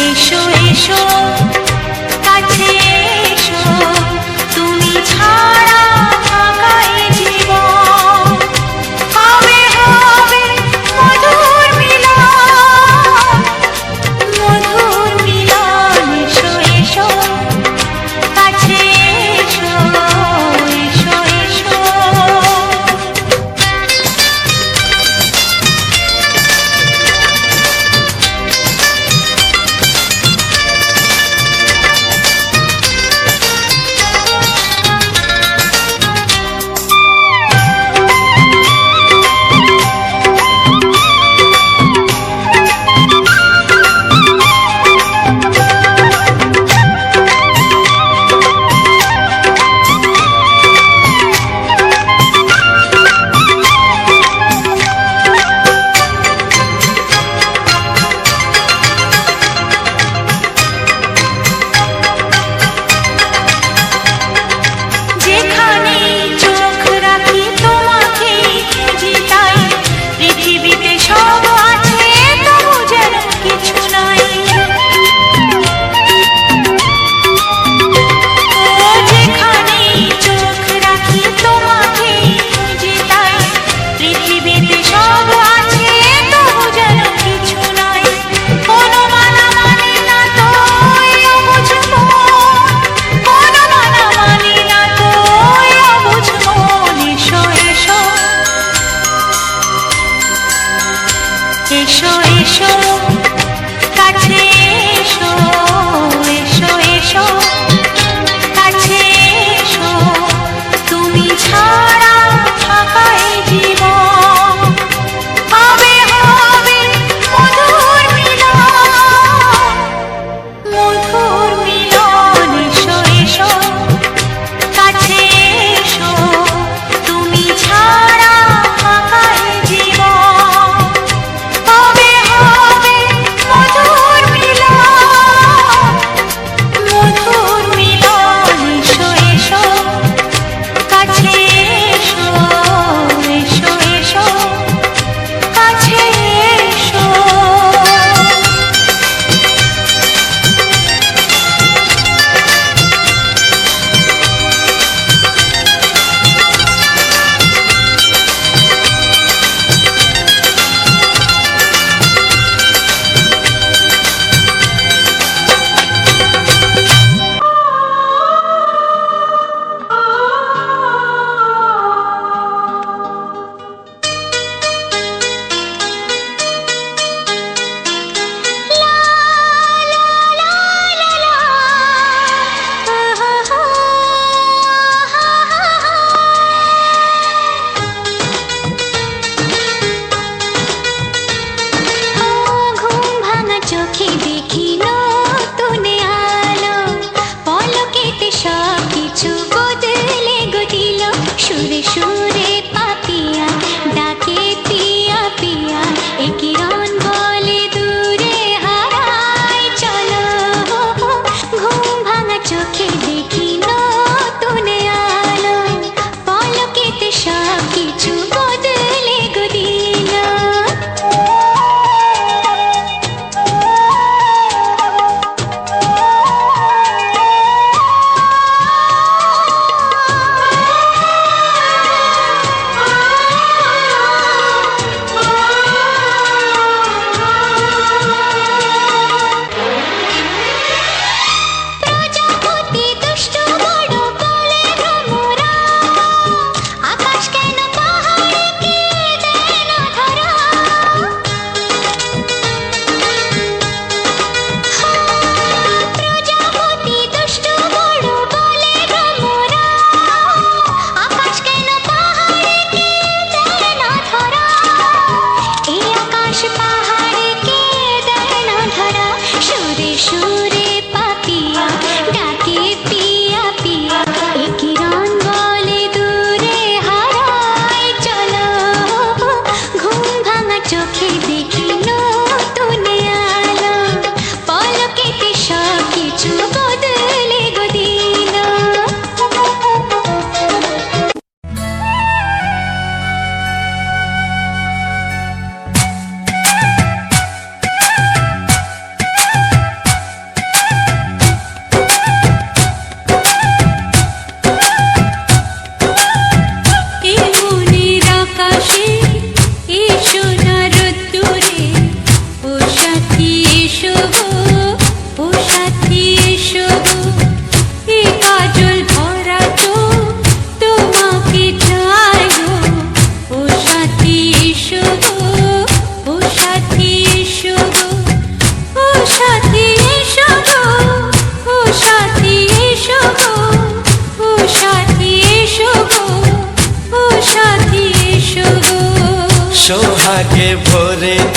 এসো এসো কাছে এসো, তুমি ছাড়া ফাঁকা এ জীবন। হবে হবে মধুর মিলন, মধুর মিলন। এসো এসো কাছে এসো, এসো এসো।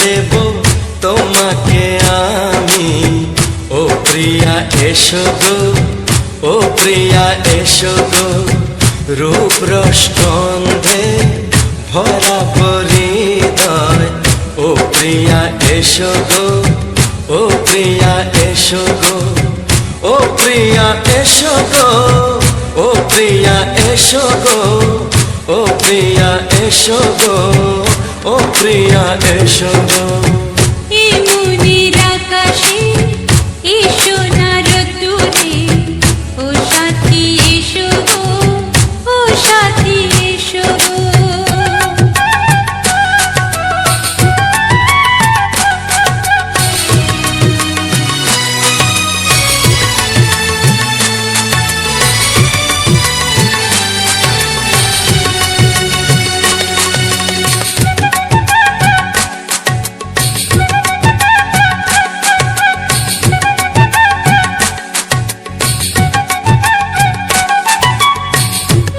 দেব তোমাকে আমি। ও প্রিয়া এসো গো, ও প্রিয়া এসো গো, রূপ রস গন্ধে ভরা পরিদয়। ও প্রিয়া এসো গো, ও প্রিয়া এসো গো, ও প্রিয়া এসো গো, ও প্রিয়া এসো গো, ও প্রিয়া এসো গো, ও প্রিয়া এসো গো। এই মনের আকাশে এসো না রোদ্দুরে, ও সাথী এসো গো, ও সাথী এসো গো।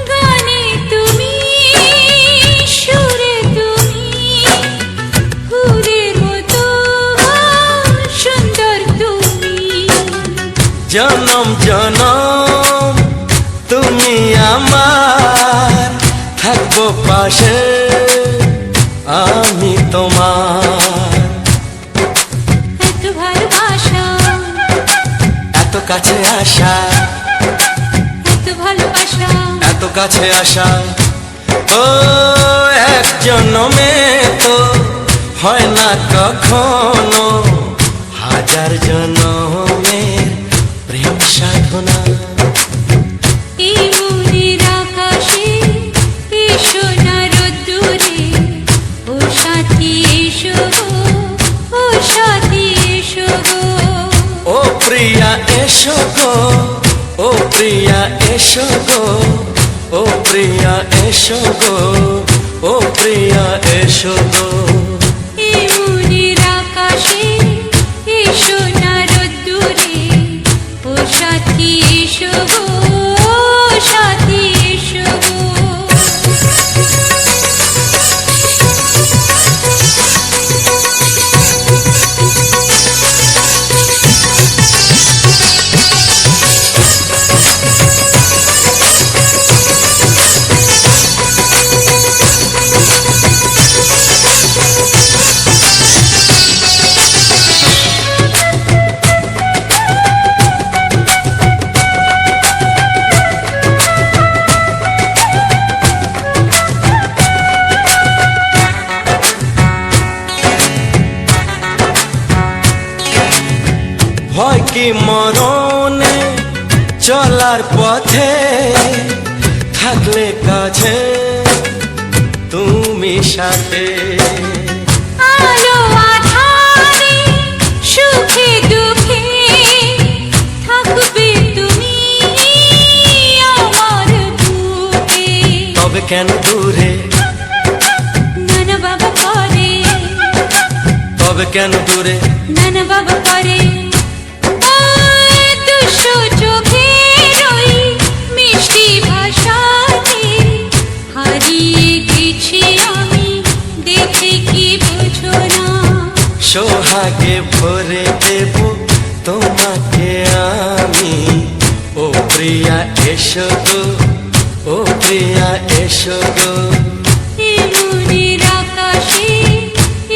গানে তুমি, সুরে তুমি, ফুলের মতো সুন্দর তুমি। জনম জনম তুমি আমার, থাকবো পাশে আমি তোমার। এত ভালোবাসা, এত কাছে আসা, এত ভালোবাসা, এত কাছে আসা, ও এক জন্মে তো হয় না কখনো, হাজার জন্মের প্রেম সাধনা। এই মনের আকাশে এসো না রোদ্দুরে, ও সাথী এসো গো, ও সাথী এসো গো। ও প্রিয়া এসো গো, ও প্রিয়া এসো গো, ও প্রিয়া এসো গো, ও প্রিয়া এসো গো। এই মনের আকাশে এসো না রোদ্দুরে, ও সাথী এসো গো, ও সাথী এসো গো। ভয় কি মরণে চলার পথে, থাকলে কাছে তুমি সাথে। আলো আঁধারে, সুখে দুঃখে, থাকবে তুমি আমার বুকে। তবে কেন দূরে, নানা বাবা করে, তবে কেন দূরে, নানা বাবা করে। ওই দুশো চোখের ওই মিষ্টি ভাষাতে হারিয়ে গেছি আমি, দেখে কি বোঝো না। সোহাগে ভরে দেব তোমাকে আমি। ও প্রিয়া এসো গো, ও প্রিয়া এসো গো। এই মনের আকাশে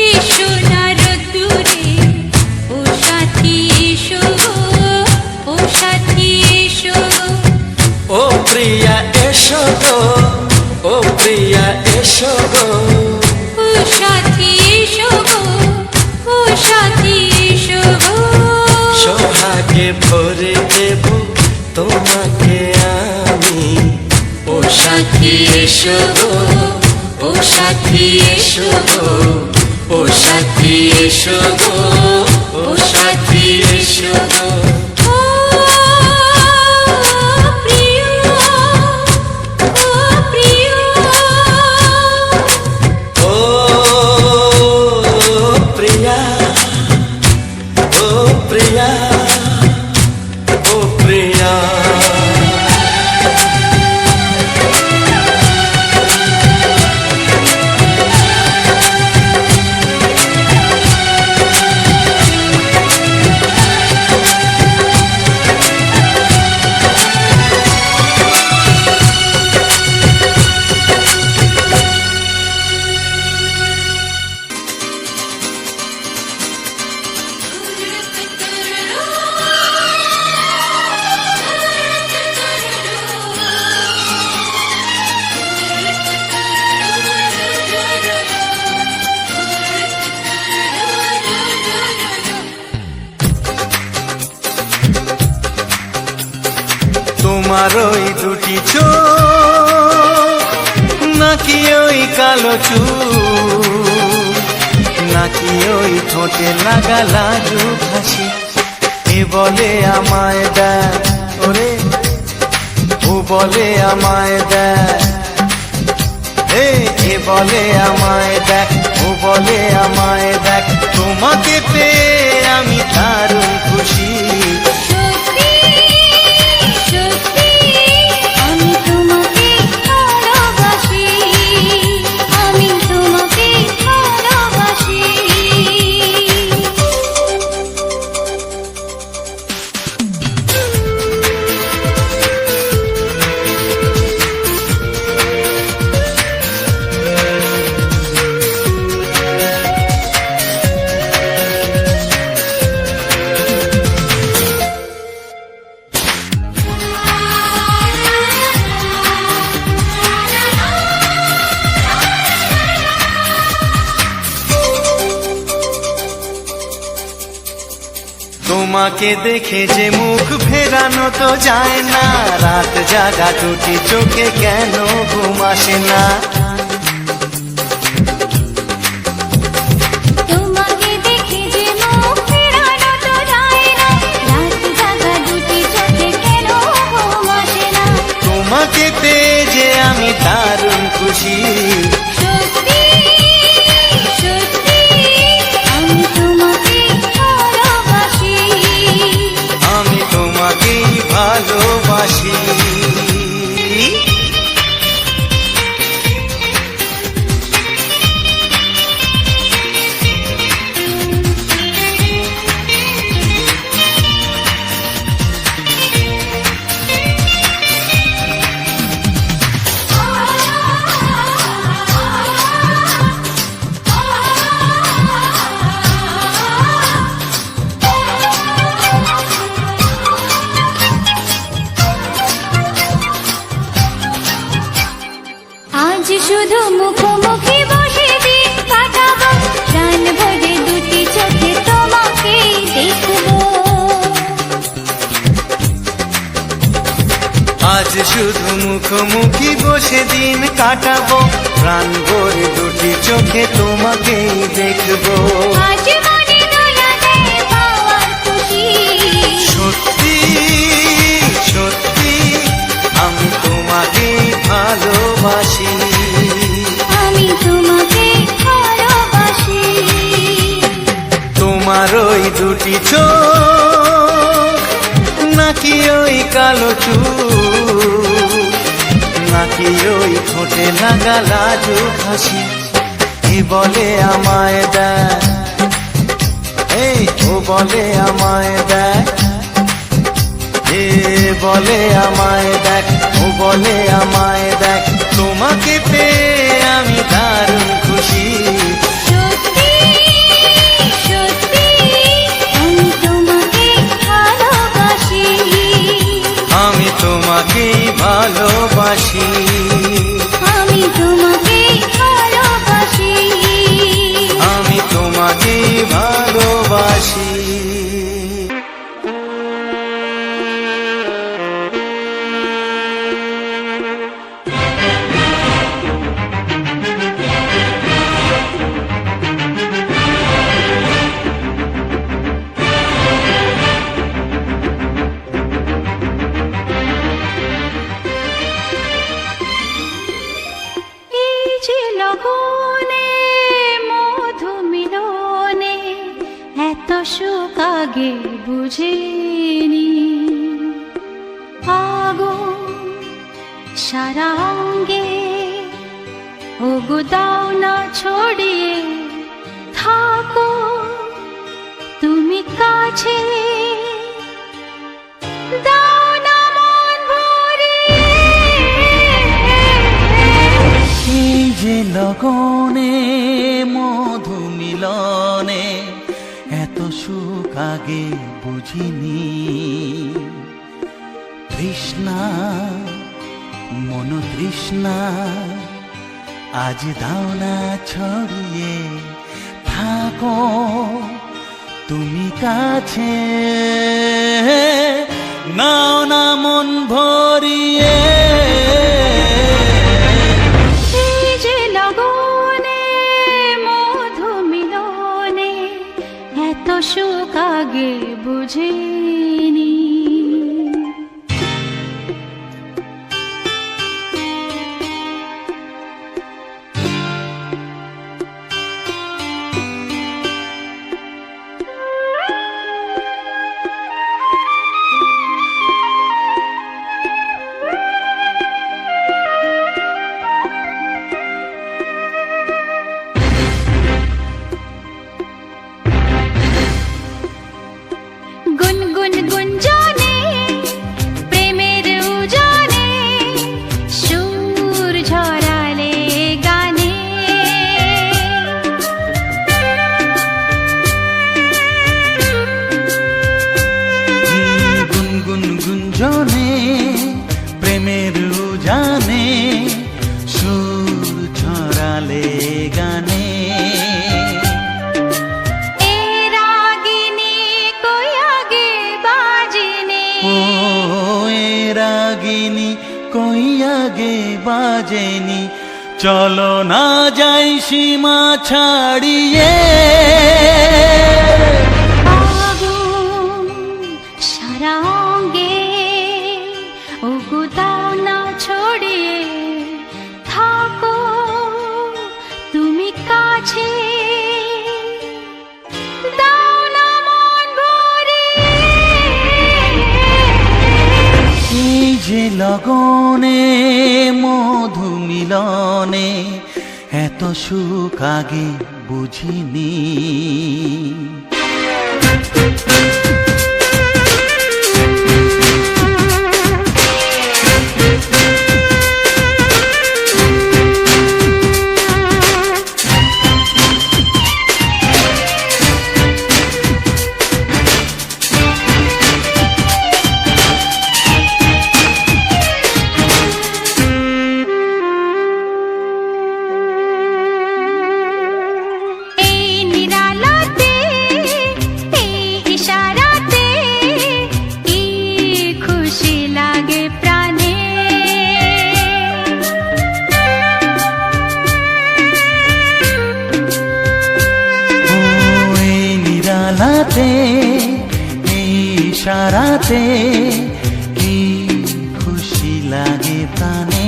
এসো না রোদ্দুরে, ও সাথী এসো গো, ও সাথী এসো গো। ও প্রিয়া এসো গো, ও প্রিয়া এসো গো। ও সাথী এসো গো, ও সাথী এসো গো। সোহাগে ভরে দেব তোমাকে আমি। ও সাথী এসো গো, ও সাথী এসো গো, ও সাথী এসো গো, ও সাথী এসো গো। ও প্রিয়, ও প্রিয়, ও প্রিয়া, ও প্রিয়া, ও প্রিয়া। তোমার ওই দুটি চোখ নাকি ওই কালো চুল, নাকি ওই ঠোঁটে লাগা লাজুক হাসি, এ বলে আমায় দেয় ওরে, ও বলে আমায় দেয়, এ বলে আমায় দেখ, ও বলে আমায় দেখ, তোমাকে পেয়ে আমি দারুণ খুশি। সত্যি সত্যি আমি তোমাকে ভালোবাসি, আমি তোমাকে ভালোবাসি। তোমাকে দেখে যে মুখ ফেরানো তো যায় না, রাত জাগা দুটি চোখে কেন ঘুম আসে না। তোমাকে দেখে যে মুখ ফেরানো তো যায় না, রাত জাগা দুটি চোখে কেন ঘুম আসে না। তোমাকে পেয়ে যে আমি দারুণ খুশি। সত্যি সত্যি আমি তোমাকে ভালোবাসি, আমি তোমাকেই ভালোবাসি। আজ শুধু মুখোমুখি বসে দিন কাটাবো, প্রাণ ভরে দুটি চোখে তোমাকে দেখবো। আজ শুধু মুখোমুখি বসে দিন কাটাবো, প্রাণ ভরে দুটি চোখে তোমাকেই দেখবো। আজ মনে দোলা দেয় পাওয়ার খুশি। সত্যি সত্যি আমি তোমাকেই ভালোবাসি। আমি তোমাকে ভালোবাসি। তোমার ওই দুটি চোখ নাকি ওই কালো চুল, নাকি ওই ঠোঁটে লাগা লাজুক হাসি, এ বলে আমায় দেয়, এই ও বলে আমায় দেয়, এ বলে আমায় দেখ, ও বলে আমায় দেখ, তোমাকে পেয়ে আমি দারুণ খুশি। সত্যি সত্যি আমি তোমাকে ভালোবাসি, আমি তোমাকেই ভালোবাসি। আমি তোমাকে ভালোবাসি। আমি তোমাকেই ভালোবাসি। এই যে লগনে মধু মিলনে এত সুখ আগে বুঝিনি। আগুন সারা অঙ্গে ওগো দাও না ছড়িয়ে থাকো তুমি কাছে, দাও না মন ভরিয়ে। এই যে লগনে মধু মিলনে এত সুখ আগে বুঝিনি। তৃষ্ণা মন তৃষ্ণা আজ দাও না ছড়িয়ে থাকো তুমি কাছে, নাও না মন ভরি গুনগুঞ্জনে প্রেমের উজানে সুর ঝরালে গানে গুনগুন গুঞ্জনে প্রেমের উজানে সুর ঝরালে গানে এ রাগিনী কই আগে বাজেনে ও এ রাগিনী কই আগে বাজেনি চলো না যাই সীমা ছাড়িয়ে আগুন সারা অঙ্গে ওগো দাও না ছড়িয়ে থাকো তুমি কাছে দাও না মন ভরিয়ে এই যে লগনে মধু মিলনে এত সুখ আগে বুঝিনি এই নিরালাতে এই ইশারাতে কি খুশি লাগে প্রাণে ও এই নিরালাতে এই ইশারাতে কি খুশি লাগে প্রাণে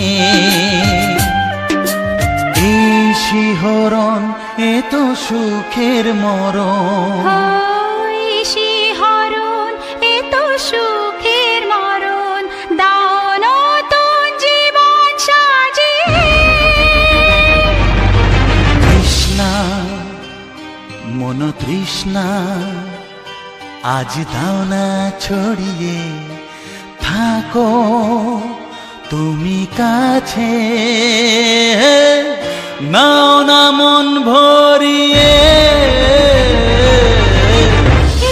এই শিহরণ এ তো সুখের মরণ ওই শিহরণ এ তো সুখের মরণ দাও নতুন জীবন সাজিয়ে তৃষ্ণা মন তৃষ্ণা আজ দাও না ছড়িয়ে থাকো তুমি কাছে নাও না মন ভরিয়ে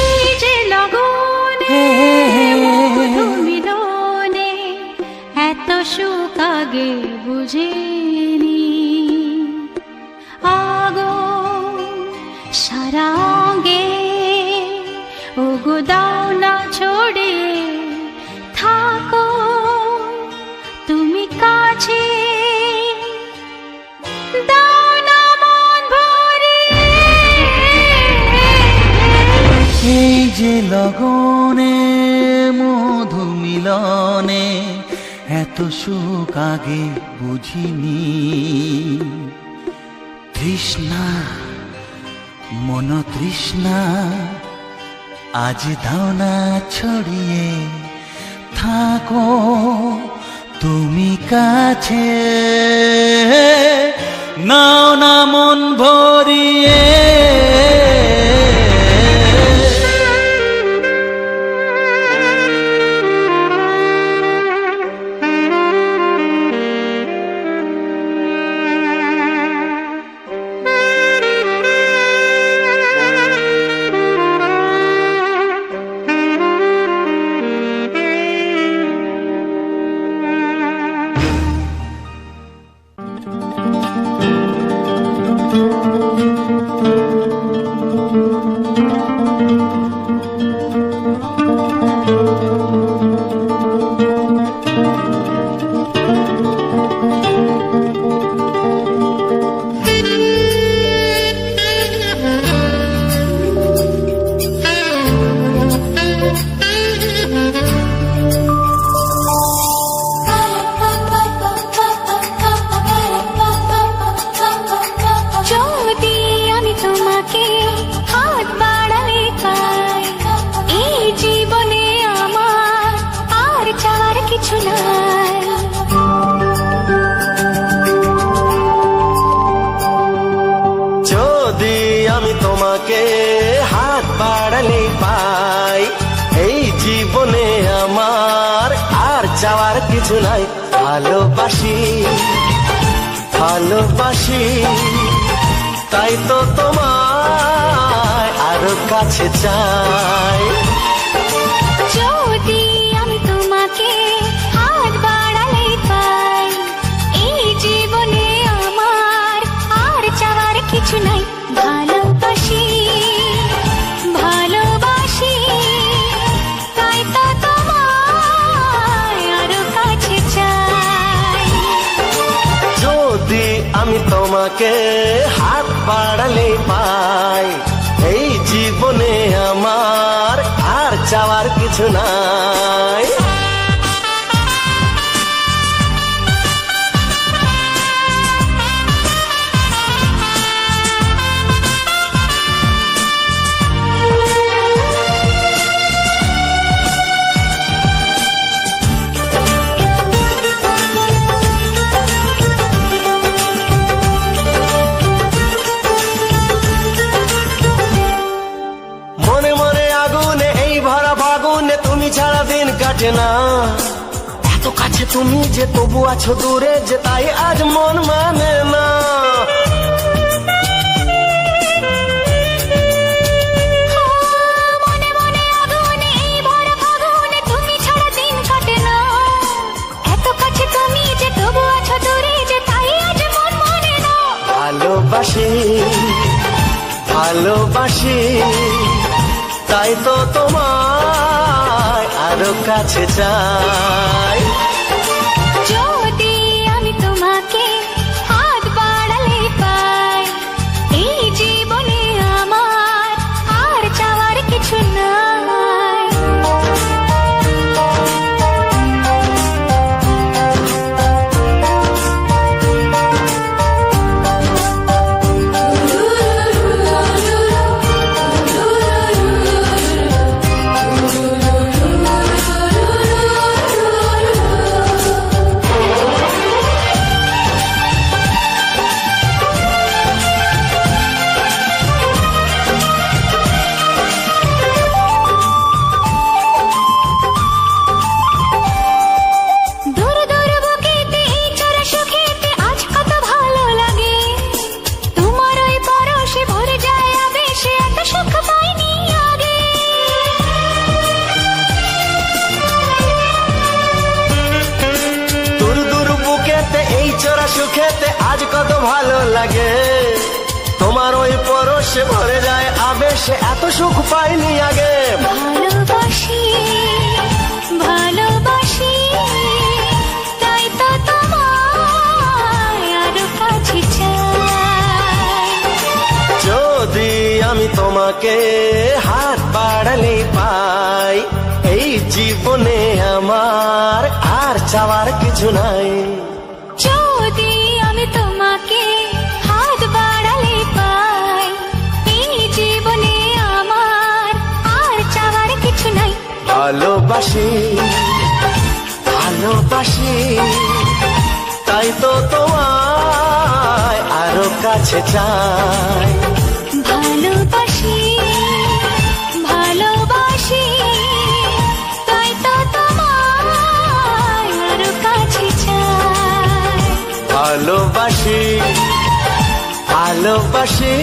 এই যে লগনে মধু মিলনে এত সুখ আগে বুঝিনি আগুন সারা অঙ্গে ওগো দাও না ছড়িয়ে থাকো তুমি কাছে দাও না মন ভরিয়ে এই যে লগনে মধু মিলনে এত সুখ আগে বুঝিনি তৃষ্ণা মন তৃষ্ণা আজ দাও না ছড়িয়ে থাকো তুমি কাছে নাও না মন ভরিয়ে Thank you. জীবনে আমার আর চাওয়ার কিছু নাই। ভালোবাসি ভালোবাসি তাই তো তোমায় আরো কাছে চাই। যদি আমি তোমাকে হাত বাড়ালে পাই, এই জীবনে আমার আর চাওয়ার কিছু নাই। ভালোবাসি ভালোবাসি তাই তো তোমায় আরো কাছে চাই। যদি আমি তোমাকে হাত বাড়ালে পাই, এই জীবনে আমার আর চাওয়ার কিছু নাই। মনে মনে আগুনে এই ভরা ফাগুনে তুমি ছাড়া দিন কাটে না। এত কাছে তুমি যে তবু আছো দূরে যে, তাই আজ মন মানে না। মনে মনে আগুনে এই ভরা ফাগুনে তুমি ছাড়া দিন কাটে না। এত কাছে তুমি যে তবু আছো দূরে যে, তাই আজ মন মানে না। ভালোবাসি ভালোবাসি তাই তো তোমায় আরো কাছে চাই। যদি আমি তোমাকে হাত বাড়ালে পাই, এই জীবনে আমার আর চাওয়ার কিছু নাই। দূর দূর বুকেতে এই চড়া সুখেতে আজ কত ভালো লাগে। তোমার ওই পরশে ভরে যায় আবেশে, এত সুখ পাইনি আগে। দূর দূর বুকেতে এই চোরা সুখেতে আজ কত ভালো লাগে। তোমার ওই পরশে ভরে যায় আবেশে, এত সুখ পাইনি আগে। ভালোবাসি ভালোবাসি তাই তো তোমায় আরো কাছে চাই। যদি আমি তোমাকে হাত বাড়ালে পাই, এই জীবনে আমার আর চাওয়ার কিছু নাই। যদি আমি তোমাকে হাত বাড়ালে পাই, এই জীবনে আমার আর চাওয়ার কিছু নাই। ভালোবাসি ভালোবাসি তাই তো তোমায় আরো কাছে চাই। ভালোবাসি ভালোবাসি তাই তো তোমায় আরো কাছে চাই। ভালোবাসি ভালোবাসি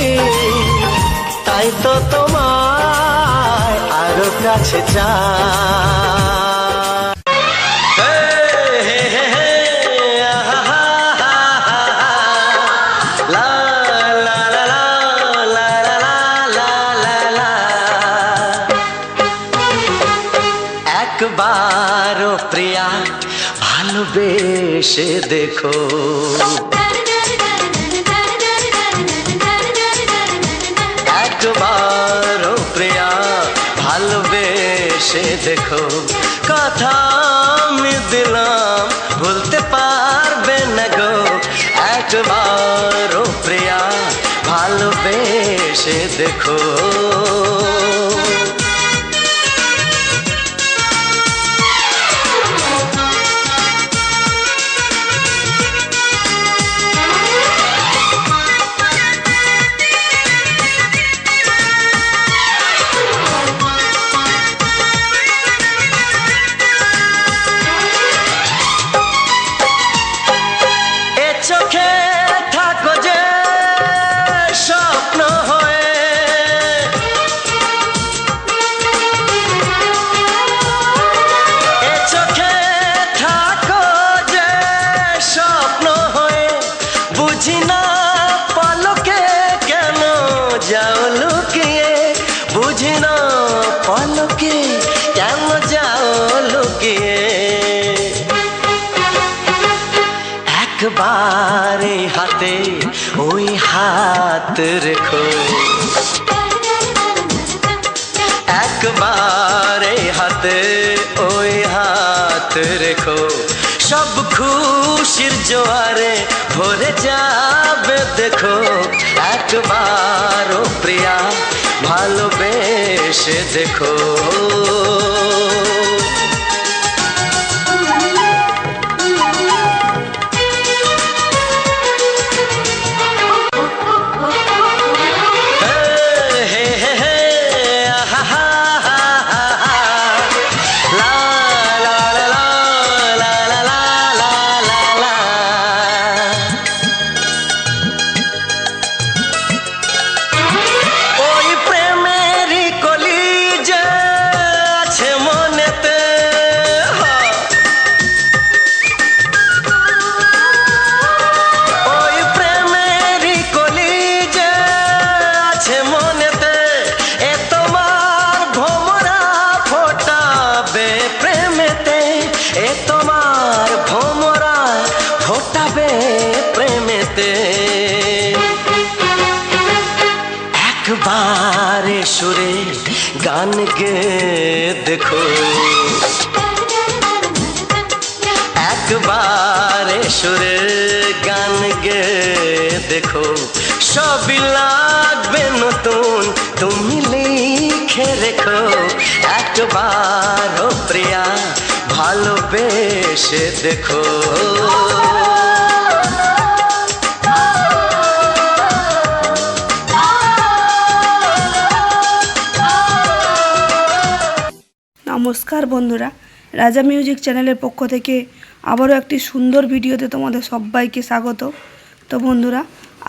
তাই তো তোমায় আরো কাছে চাই। হে, হে, হে, হে, আহা, হা, হা, হা, হা। লা, লা, লা, লা, লা, লা, লা, লা, লা। একবারও প্রিয়া ভালোবেসে দেখো, একবারও প্রিয়া ভালোবেসে দেখো। কথা আমি দিলাম ভুলতে পারবে না গো। একবারও প্রিয়া ভালোবেসে দেখো। হাতে ওই হাত রেখো, একবার এই হাতে ওই হাত রেখো, সব খুশির জোয়ারে ভরে যাবে দেখো, একবার ও প্রিয়া ভালোবেসে দেখো। একবারে সুরে গান গে দেখো, একবারে সুরে গান গে দেখো, সবই লাগবে নতুন তুমি লিখে রেখো, একবার ও প্রিয়া ভালোবেসে দেখো। নমস্কার বন্ধুরা, রাজা মিউজিক চ্যানেলের পক্ষ থেকে আবারও একটি সুন্দর ভিডিওতে তোমাদের সবাইকে স্বাগত। তো বন্ধুরা,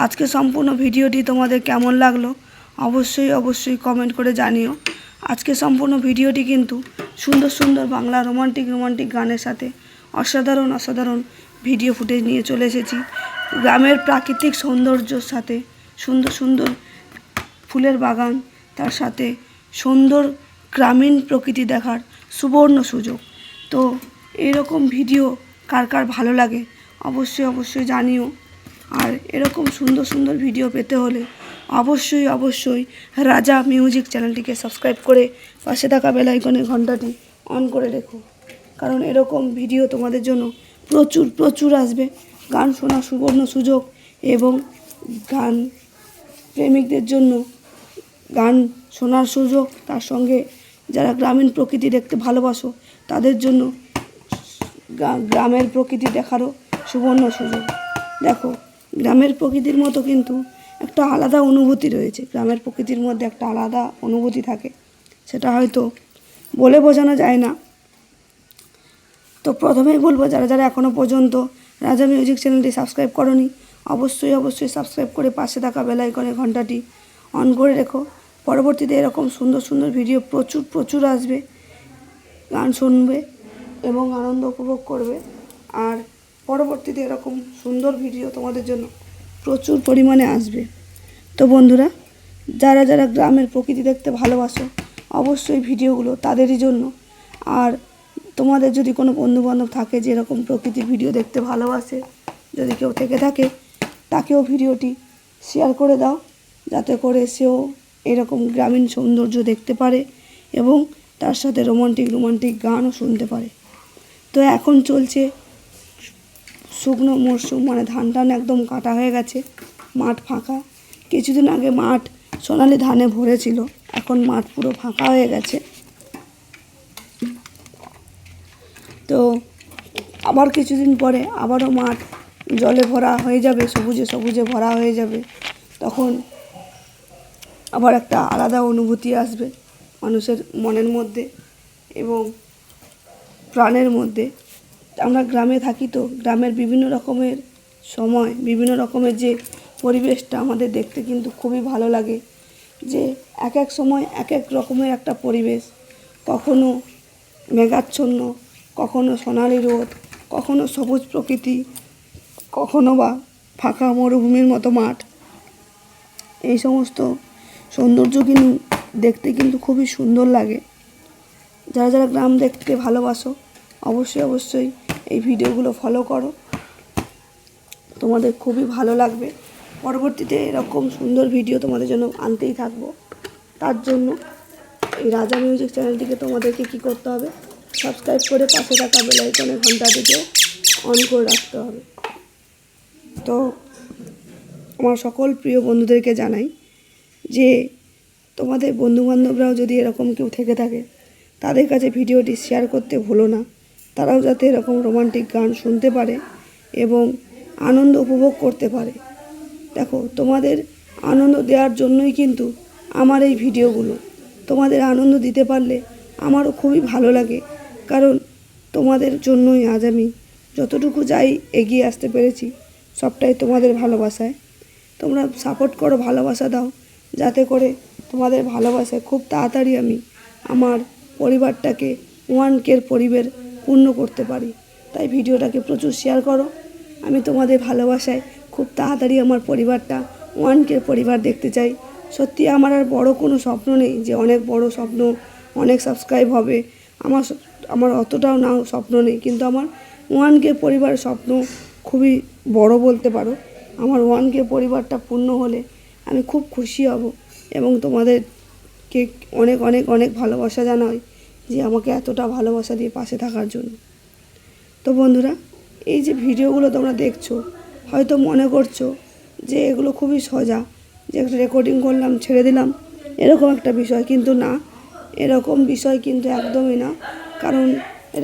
আজকে সম্পূর্ণ ভিডিওটি তোমাদের কেমন লাগলো অবশ্যই কমেন্ট করে জানিও। আজকে সম্পূর্ণ ভিডিওটি কিন্তু সুন্দর সুন্দর বাংলা রোমান্টিক গানের সাথে অসাধারণ ভিডিও ফুটেজ নিয়ে চলে এসেছি। গ্রামের প্রাকৃতিক সৌন্দর্যের সাথে সুন্দর ফুলের বাগান, তার সাথে সুন্দর গ্রামীণ প্রকৃতি দেখার সুবর্ণ সুযোগ। তো এরকম ভিডিও কার কার ভালো লাগে অবশ্যই জানিও। আর এরকম সুন্দর ভিডিও পেতে হলে অবশ্যই রাজা মিউজিক চ্যানেলটিকে সাবস্ক্রাইব করে পাশে থাকা বেল আইকনের ঘন্টাটি অন করে রেখো, কারণ এরকম ভিডিও তোমাদের জন্য প্রচুর আসবে। গান শোনার সুবর্ণ সুযোগ এবং গান প্রেমিকদের জন্য গান শোনার সুযোগ, তার সঙ্গে যারা গ্রামীণ প্রকৃতি দেখতে ভালোবাসো তাদের জন্য গ্রামের প্রকৃতি দেখারও সুবর্ণ সুযোগ। দেখো, গ্রামের প্রকৃতির মতো কিন্তু একটা আলাদা অনুভূতি রয়েছে, গ্রামের প্রকৃতির মধ্যে একটা আলাদা অনুভূতি থাকে, সেটা হয়তো বলে বোঝানো যায় না। তো প্রথমেই বলবো, যারা এখনও পর্যন্ত রাজা মিউজিক চ্যানেলটি সাবস্ক্রাইব করোনি অবশ্যই সাবস্ক্রাইব করে পাশে থাকা বেল আইকনের ঘন্টাটি অন করে রেখো। পরবর্তীতে এরকম সুন্দর ভিডিও প্রচুর আসবে, গান শুনবে এবং আনন্দ উপভোগ করবে। আর পরবর্তীতে এরকম সুন্দর ভিডিও তোমাদের জন্য প্রচুর পরিমাণে আসবে। তো বন্ধুরা, যারা গ্রামের প্রকৃতি দেখতে ভালোবাসো অবশ্যই ভিডিওগুলো তাদেরই জন্য। আর তোমাদের যদি কোনো বন্ধুবান্ধব থাকে যে এরকম প্রকৃতির ভিডিও দেখতে ভালোবাসে, যদি কেউ থেকে থাকে তাকেও ভিডিওটি শেয়ার করে দাও, যাতে করে সেও এরকম গ্রামীণ সৌন্দর্য দেখতে পারে এবং তার সাথে রোমান্টিক গানও শুনতে পারে। তো এখন চলছে শুকনো মরশুম, মানে ধান একদম কাটা হয়ে গেছে, মাঠ ফাঁকা। কিছুদিন আগে মাঠ সোনালি ধানে ভরেছিল, এখন মাঠ পুরো ফাঁকা হয়ে গেছে। তো আবার কিছুদিন পরে আবারও মাঠ জলে ভরা হয়ে যাবে, সবুজে ভরা হয়ে যাবে। তখন আবার একটা আলাদা অনুভূতি আসবে মানুষের মনের মধ্যে এবং প্রাণের মধ্যে। আমরা গ্রামে থাকি, তো গ্রামের বিভিন্ন রকমের সময়, বিভিন্ন রকমের যে পরিবেশটা আমাদের দেখতে কিন্তু খুবই ভালো লাগে, যে এক সময় এক রকমের একটা পরিবেশ, কখনো মেঘাচ্ছন্ন, কখনো সোনালি রোদ, কখনো সবুজ প্রকৃতি, কখনো বা ফাঁকা মরুভূমির মতো মাঠ। এই সমস্ত সৌন্দর্য কিন্তু দেখতে কিন্তু খুবই সুন্দর লাগে। যারা গ্রাম দেখতে ভালোবাসো অবশ্যই এই ভিডিওগুলো ফলো করো। তোমাদের খুবই ভালো লাগবে। পরবর্তীতে এরকম সুন্দর ভিডিও তোমাদের জন্য আনতেই থাকবো। তার জন্য এই রাজা মিউজিক চ্যানেলটিকে তোমাদেরকে কী করতে হবে, সাবস্ক্রাইব করে পাশে থাকা বেল আইকনের ঘন্টাটিকেও অন করে রাখতে হবে। তো আমার সকল প্রিয় বন্ধুদেরকে জানাই যে তোমাদের বন্ধুবান্ধবরাও যদি এরকম কেউ থেকে থাকে তাদের কাছে ভিডিওটি শেয়ার করতে ভুলো না, তারাও যাতে এরকম রোমান্টিক গান শুনতে পারে এবং আনন্দ উপভোগ করতে পারে। দেখো, তোমাদের আনন্দ দেওয়ার জন্যই কিন্তু আমার এই ভিডিওগুলো। তোমাদের আনন্দ দিতে পারলে আমারও খুবই ভালো লাগে, কারণ তোমাদের জন্যই আজ আমি যতটুকু যাই এগিয়ে আসতে পেরেছি সবটাই তোমাদের ভালোবাসায়। তোমরা সাপোর্ট করো, ভালোবাসা দাও, যাতে করে তোমাদের ভালোবাসায় খুব তাড়াতাড়ি আমি আমার পরিবারটাকে 1K পরিবার পূর্ণ করতে পারি। তাই ভিডিওটাকে প্রচুর শেয়ার করো। আমি তোমাদের ভালোবাসায় খুব তাড়াতাড়ি আমার পরিবারটা 1K পরিবার দেখতে চাই। সত্যি আমার আর বড় কোনো স্বপ্ন নেই যে অনেক বড় স্বপ্ন, অনেক সাবস্ক্রাইব হবে, আমার অতটাও না স্বপ্ন নেই, কিন্তু আমার 1K পরিবার স্বপ্ন খুবই বড় বলতে পারো। আমার 1K পরিবারটা পূর্ণ হলে আমি খুব খুশি হব এবং তোমাদেরকে অনেক অনেক অনেক ভালোবাসা জানাই যে আমাকে এতটা ভালোবাসা দিয়ে পাশে থাকার জন্য। তো বন্ধুরা, এই যে ভিডিওগুলো তোমরা দেখছো, হয়তো মনে করছো যে এগুলো খুবই সোজা, যে একটা রেকর্ডিং করলাম ছেড়ে দিলাম এরকম একটা বিষয়, কিন্তু না, এরকম বিষয় কিন্তু একদমই না। কারণ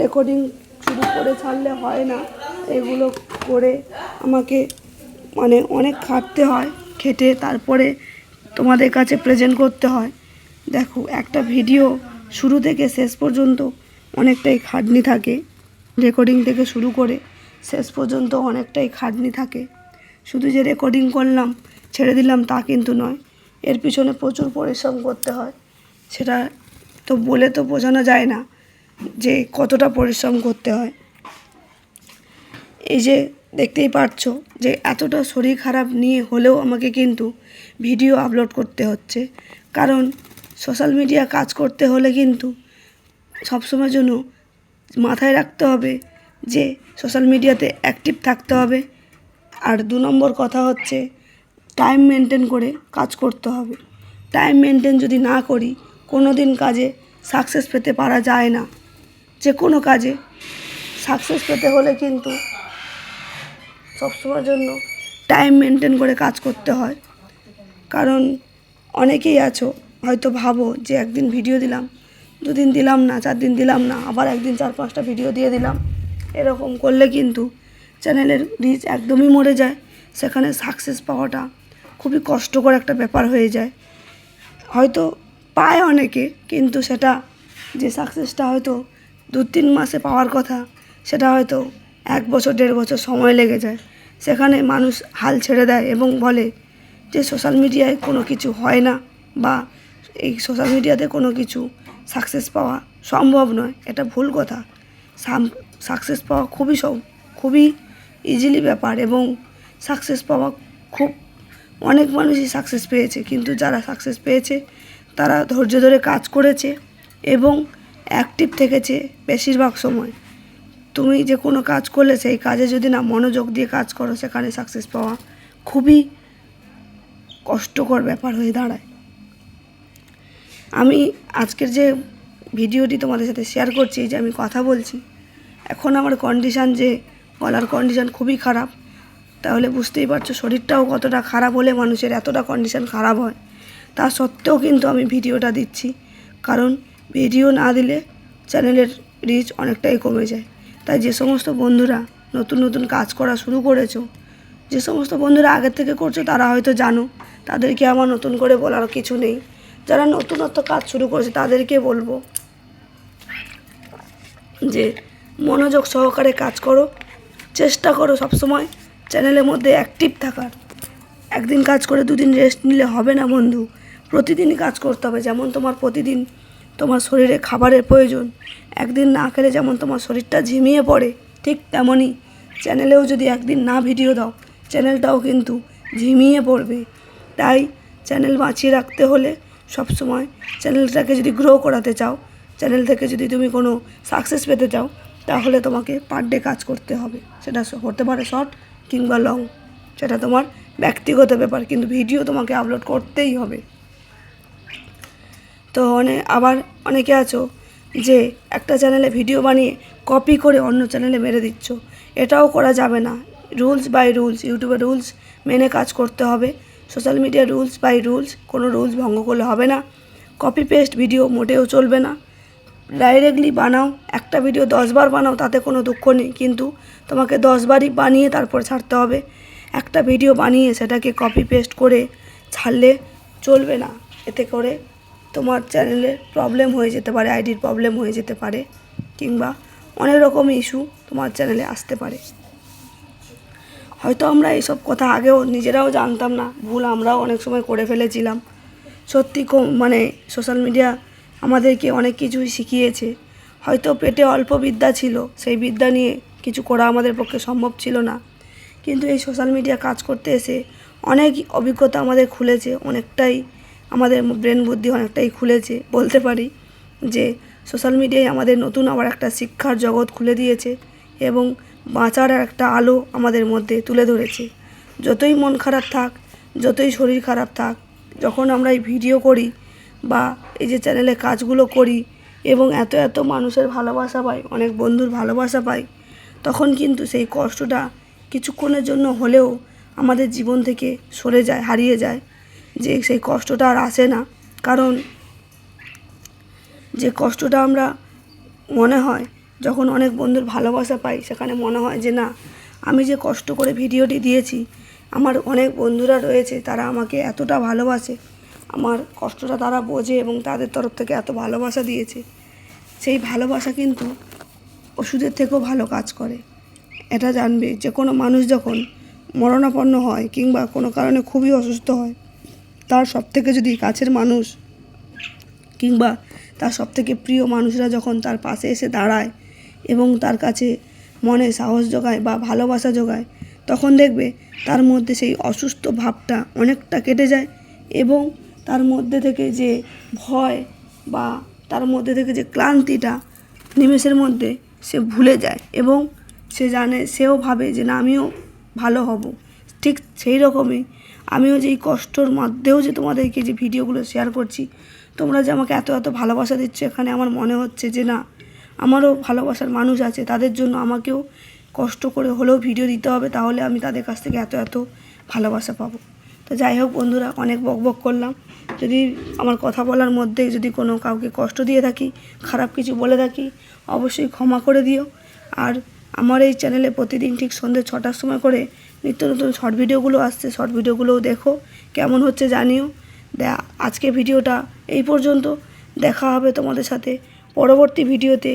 রেকর্ডিং শুরু করে ছাড়লে হয় না, এগুলো করে আমাকে অনেক খাটতে হয়, খেটে তারপরে তোমাদের কাছে প্রেজেন্ট করতে হয়। দেখো, একটা ভিডিও শুরু থেকে শেষ পর্যন্ত অনেকটাই খাটনি থাকে, রেকর্ডিং থেকে শুরু করে শেষ পর্যন্ত অনেকটাই খাটনি থাকে। শুধু যে রেকর্ডিং করলাম ছেড়ে দিলাম তা কিন্তু নয়, এর পিছনে প্রচুর পরিশ্রম করতে হয়। সেটা তো বলে তো বোঝানো যায় না যে কতটা পরিশ্রম করতে হয়। এই যে দেখতেই পারছো যে এতটা শরীর খারাপ নিয়ে হলেও আমাকে কিন্তু ভিডিও আপলোড করতে হচ্ছে, কারণ সোশ্যাল মিডিয়া কাজ করতে হলে কিন্তু সবসময় জন্য মাথায় রাখতে হবে যে সোশ্যাল মিডিয়াতে অ্যাক্টিভ থাকতে হবে। আর 2 নম্বর কথা হচ্ছে টাইম মেনটেন করে কাজ করতে হবে। টাইম মেনটেন যদি না করি কোনো দিন কাজে সাকসেস পেতে পারা যায় না। যে কোনো কাজে সাকসেস পেতে হলে কিন্তু সবসময়ের জন্য টাইম মেনটেন করে কাজ করতে হয়। কারণ অনেকেই আছো হয়তো ভাবো যে একদিন ভিডিও দিলাম, 2 দিন দিলাম না, 4 দিন দিলাম না, আবার একদিন 4-5টা ভিডিও দিয়ে দিলাম। এরকম করলে কিন্তু চ্যানেলের রিচ একদমই মরে যায়। সেখানে সাকসেস পাওয়াটা খুবই কষ্টকর একটা ব্যাপার হয়ে যায়। হয়তো পায় অনেকে, কিন্তু সেটা যে সাকসেসটা হয়তো 2-3 মাসে পাওয়ার কথা সেটা হয়তো 1 বছর 1.5 বছর সময় লেগে যায়। সেখানে মানুষ হাল ছেড়ে দেয় এবং বলে যে সোশ্যাল মিডিয়ায় কোনো কিছু হয় না, বা এই সোশ্যাল মিডিয়াতে কোনো কিছু সাকসেস পাওয়া সম্ভব নয়। এটা ভুল কথা। সাকসেস পাওয়া খুবই ইজিলি ব্যাপার, এবং সাকসেস পাওয়া অনেক মানুষই সাকসেস পেয়েছে, কিন্তু যারা সাকসেস পেয়েছে তারা ধৈর্য ধরে কাজ করেছে এবং অ্যাক্টিভ থেকেছে বেশিরভাগ সময়। তুমি যে কোনো কাজ করলে সেই কাজে যদি না মনোযোগ দিয়ে কাজ করো, সেখানে সাকসেস পাওয়া খুবই কষ্টকর ব্যাপার হয়ে দাঁড়ায়। আমি আজকের যে ভিডিওটি তোমাদের সাথে শেয়ার করছি, যে আমি কথা বলছি, এখন আমার কন্ডিশান, যে গলার কন্ডিশান খুবই খারাপ, তাহলে বুঝতেই পারছো শরীরটাও কতটা খারাপ হলে মানুষের এতটা কন্ডিশান খারাপ হয়। তা সত্ত্বেও কিন্তু আমি ভিডিওটা দিচ্ছি, কারণ ভিডিও না দিলে চ্যানেলের রিচ অনেকটাই কমে যায়। তাই যে সমস্ত বন্ধুরা নতুন নতুন কাজ করা শুরু করেছো, যে সমস্ত বন্ধুরা আগের থেকে করছো তারা হয়তো জানো, তাদেরকে আমার নতুন করে বলার কিছু নেই। যারা নতুনত্ব কাজ শুরু করেছে তাদেরকে বলবো যে মনোযোগ সহকারে কাজ করো, চেষ্টা করো সবসময় চ্যানেলের মধ্যে অ্যাক্টিভ থাকার। একদিন কাজ করে 2 দিন রেস্ট নিলে হবে না বন্ধু, প্রতিদিনই কাজ করতে হবে। যেমন তোমার প্রতিদিন তোমার শরীরে খাবারের প্রয়োজন, একদিন না খেলে যেমন তোমার শরীরটা ঝিমিয়ে পড়ে, ঠিক তেমনই চ্যানেলেও যদি একদিন না ভিডিও দাও চ্যানেলটাও কিন্তু ঝিমিয়ে পড়বে। তাই চ্যানেল বাঁচিয়ে রাখতে হলে সবসময় চ্যানেলটাকে যদি গ্রো করাতে চাও, চ্যানেল থেকে যদি তুমি কোনো সাকসেস পেতে চাও, তাহলে তোমাকে পার ডে কাজ করতে হবে। সেটা হতে পারে শর্ট কিংবা লং। সেটা তোমার ব্যক্তিগত ব্যাপার, কিন্তু ভিডিও তোমাকে আপলোড করতেই হবে। তো আবার অনেকে আছো যে একটা চ্যানেলে ভিডিও বানিয়ে কপি করে অন্য চ্যানেলে মেরে দিচ্ছ, এটাও করা যাবে না। রুলস বাই রুলস, ইউটিউবের রুলস মেনে কাজ করতে হবে। সোশ্যাল মিডিয়ার রুলস বাই রুলস, কোনো রুলস ভঙ্গ করলে হবে না। কপি পেস্ট ভিডিও মোটেও চলবে না। ডাইরেক্টলি বানাও, একটা ভিডিও 10 বার বানাও, তাতে কোনো দুঃখ নেই, কিন্তু তোমাকে 10 বারই বানিয়ে তারপর ছাড়তে হবে। একটা ভিডিও বানিয়ে সেটাকে কপি পেস্ট করে ছাড়লে চলবে না। এতে করে তোমার চ্যানেলের প্রবলেম হয়ে যেতে পারে, আইডির প্রবলেম হয়ে যেতে পারে, কিংবা অনেক রকম ইস্যু তোমার চ্যানেলে আসতে পারে। হয়তো আমরা এইসব কথা আগেও নিজেরাও জানতাম না, ভুল আমরাও অনেক সময় করে ফেলেছিলাম। সত্যি সোশ্যাল মিডিয়া আমাদেরকে অনেক কিছুই শিখিয়েছে। হয়তো পেটে অল্প বিদ্যা ছিল, সেই বিদ্যা নিয়ে কিছু করা আমাদের পক্ষে সম্ভব ছিল না, কিন্তু এই সোশ্যাল মিডিয়া কাজ করতে এসে অনেক অভিজ্ঞতা আমাদের খুলেছে, অনেকটাই আমাদের ব্রেন বুদ্ধি অনেকটাই খুলেছে। বলতে পারি যে সোশ্যাল মিডিয়ায় আমাদের নতুন আবার একটা শিক্ষার জগৎ খুলে দিয়েছে এবং বাঁচার একটা আলো আমাদের মধ্যে তুলে ধরেছে। যতই মন খারাপ থাক, যতই শরীর খারাপ থাক, যখন আমরা এই ভিডিও করি বা এই যে চ্যানেলে কাজগুলো করি এবং এত মানুষের ভালোবাসা পাই, অনেক বন্ধুর ভালোবাসা পাই, তখন কিন্তু সেই কষ্টটা কিছুক্ষণের জন্য হলেও আমাদের জীবন থেকে সরে যায়, হারিয়ে যায়। যে সেই কষ্টটা আর আসে না, কারণ যে কষ্টটা আমরা মনে হয় যখন অনেক বন্ধুর ভালোবাসা পাই, সেখানে মনে হয় যে না, আমি যে কষ্ট করে ভিডিওটি দিয়েছি, আমার অনেক বন্ধুরা রয়েছে, তারা আমাকে এতটা ভালোবাসে, আমার কষ্টটা তারা বোঝে এবং তাদের তরফ থেকে এত ভালোবাসা দিয়েছে। সেই ভালোবাসা কিন্তু ওষুধের থেকেও ভালো কাজ করে। এটা জানবে, যে কোনো মানুষ যখন মরণাপন্ন হয় কিংবা কোনো কারণে খুবই অসুস্থ হয়, তার সবথেকে যদি কাছের মানুষ কিংবা তার সবথেকে প্রিয় মানুষরা যখন তার পাশে এসে দাঁড়ায় এবং তার কাছে মনে সাহস জোগায় বা ভালোবাসা জোগায়, তখন দেখবে তার মধ্যে সেই অসুস্থ ভাবটা অনেকটা কেটে যায় এবং তার মধ্যে থেকে যে ভয় বা তার মধ্যে থেকে যে ক্লান্তিটা নিমেষের মধ্যে সে ভুলে যায় এবং সে জানে, সেও ভাবে যে না, আমিও ভালো হব। ঠিক সেই রকমই আমিও যে এই কষ্টর মধ্যেও যে তোমাদেরকে যে ভিডিওগুলো শেয়ার করছি, তোমরা যে আমাকে এত ভালোবাসা দিচ্ছ, এখানে আমার মনে হচ্ছে যে না, আমারও ভালোবাসার মানুষ আছে, তাদের জন্য আমাকেও কষ্ট করে হলেও ভিডিও দিতে হবে, তাহলে আমি তাদের কাছ থেকে এত ভালোবাসা পাবো। তো যাই হোক বন্ধুরা, অনেক বকবক করলাম। যদি আমার কথা বলার মধ্যে যদি কোনো কাউকে কষ্ট দিয়ে থাকি, খারাপ কিছু বলে থাকি, অবশ্যই ক্ষমা করে দিও। আর আমার এই চ্যানেলে প্রতিদিন ঠিক সন্ধ্যে 6টার সময় করে নিত্য নতুন শর্ট ভিডিওগুলো আসছে, শর্ট ভিডিওগুলোও দেখো, কেমন হচ্ছে জানিও। আজকে ভিডিওটা এই পর্যন্ত, দেখা হবে তোমাদের সাথে পরবর্তী ভিডিওতে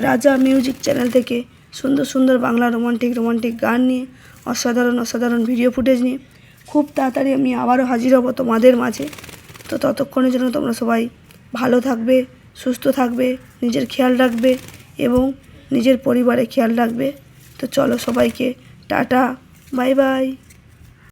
রাজা মিউজিক চ্যানেল থেকে সুন্দর বাংলা রোমান্টিক গান নিয়ে, অসাধারণ ভিডিও ফুটেজ নিয়ে খুব তাড়াতাড়ি আমি আবারও হাজির হব তোমাদের মাঝে। তো ততক্ষণের জন্য তোমরা সবাই ভালো থাকবে, সুস্থ থাকবে, নিজের খেয়াল রাখবে এবং নিজের পরিবারের খেয়াল রাখবে। তো চলো, সবাইকে টাটা, বাই বাই।